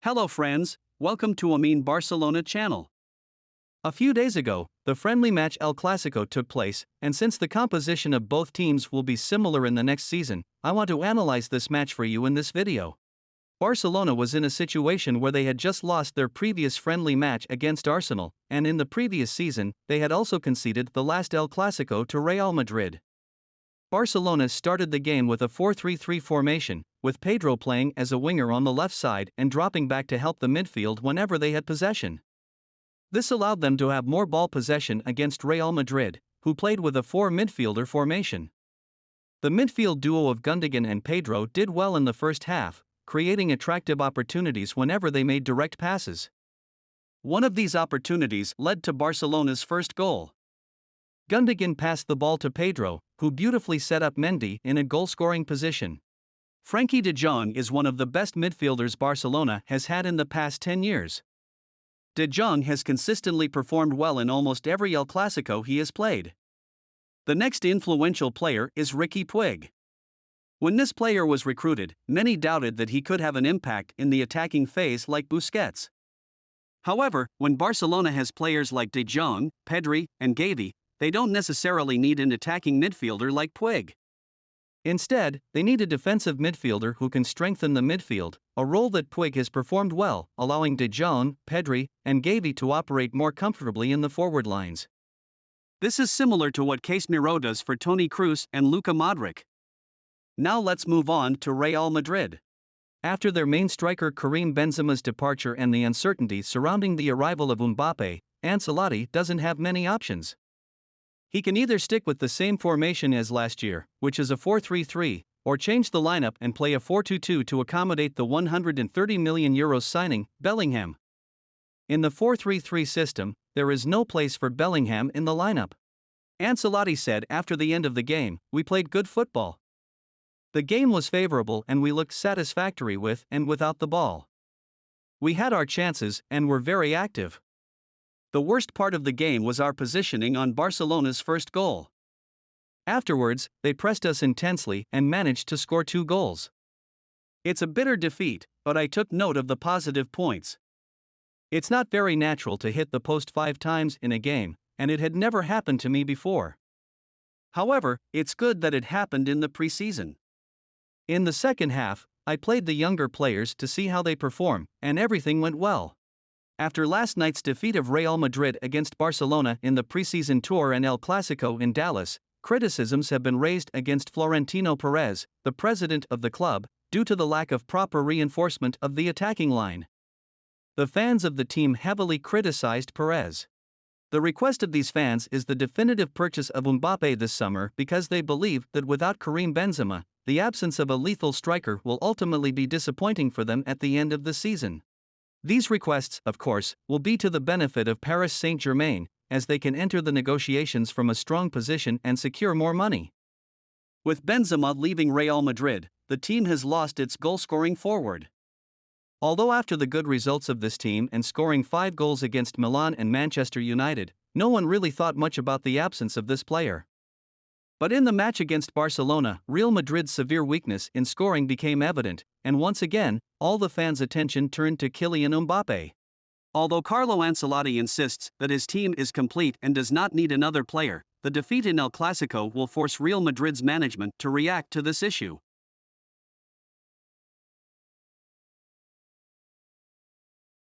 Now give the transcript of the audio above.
Hello friends, welcome to Barcelona channel. A few days ago, the friendly match El Clasico took place, and since the composition of both teams will be similar in the next season, I want to analyze this match for you in this video. Barcelona was in a situation where they had just lost their previous friendly match against Arsenal, and in the previous season, they had also conceded the last El Clasico to Real Madrid. Barcelona started the game with a 4-3-3 formation, with Pedro playing as a winger on the left side and dropping back to help the midfield whenever they had possession. This allowed them to have more ball possession against Real Madrid, who played with a 4-midfielder formation. The midfield duo of Gundogan and Pedro did well in the first half, creating attractive opportunities whenever they made direct passes. One of these opportunities led to Barcelona's first goal. Gundogan passed the ball to Pedro, who beautifully set up Mendy in a goal-scoring position. Frenkie de Jong is one of the best midfielders Barcelona has had in the past 10 years. De Jong has consistently performed well in almost every El Clasico he has played. The next influential player is Riqui Puig. When this player was recruited, many doubted that he could have an impact in the attacking phase like Busquets. However, when Barcelona has players like De Jong, Pedri, and Gavi, they don't necessarily need an attacking midfielder like Puig. Instead, they need a defensive midfielder who can strengthen the midfield, a role that Puig has performed well, allowing De Jong, Pedri, and Gavi to operate more comfortably in the forward lines. This is similar to what Casemiro does for Toni Kroos and Luka Modric. Now let's move on to Real Madrid. After their main striker Karim Benzema's departure and the uncertainty surrounding the arrival of Mbappe, Ancelotti doesn't have many options. He can either stick with the same formation as last year, which is a 4-3-3, or change the lineup and play a 4-2-2 to accommodate the €130 million signing, Bellingham. In the 4-3-3 system, there is no place for Bellingham in the lineup. Ancelotti said after the end of the game, "We played good football. The game was favorable and we looked satisfactory with and without the ball. We had our chances and were very active. The worst part of the game was our positioning on Barcelona's first goal. Afterwards, they pressed us intensely and managed to score 2 goals. It's a bitter defeat, but I took note of the positive points. It's not very natural to hit the post 5 times in a game, and it had never happened to me before. However, it's good that it happened in the preseason. In the second half, I played the younger players to see how they perform, and everything went well. After last night's defeat of Real Madrid against Barcelona in the preseason tour and El Clasico in Dallas, criticisms have been raised against Florentino Perez, the president of the club, due to the lack of proper reinforcement of the attacking line. The fans of the team heavily criticized Perez. The request of these fans is the definitive purchase of Mbappe this summer because they believe that without Karim Benzema, the absence of a lethal striker will ultimately be disappointing for them at the end of the season. These requests, of course, will be to the benefit of Paris Saint-Germain, as they can enter the negotiations from a strong position and secure more money. With Benzema leaving Real Madrid, the team has lost its goal-scoring forward. Although after the good results of this team and scoring 5 goals against Milan and Manchester United, no one really thought much about the absence of this player. But in the match against Barcelona, Real Madrid's severe weakness in scoring became evident, and once again, all the fans' attention turned to Kylian Mbappe. Although Carlo Ancelotti insists that his team is complete and does not need another player, the defeat in El Clasico will force Real Madrid's management to react to this issue.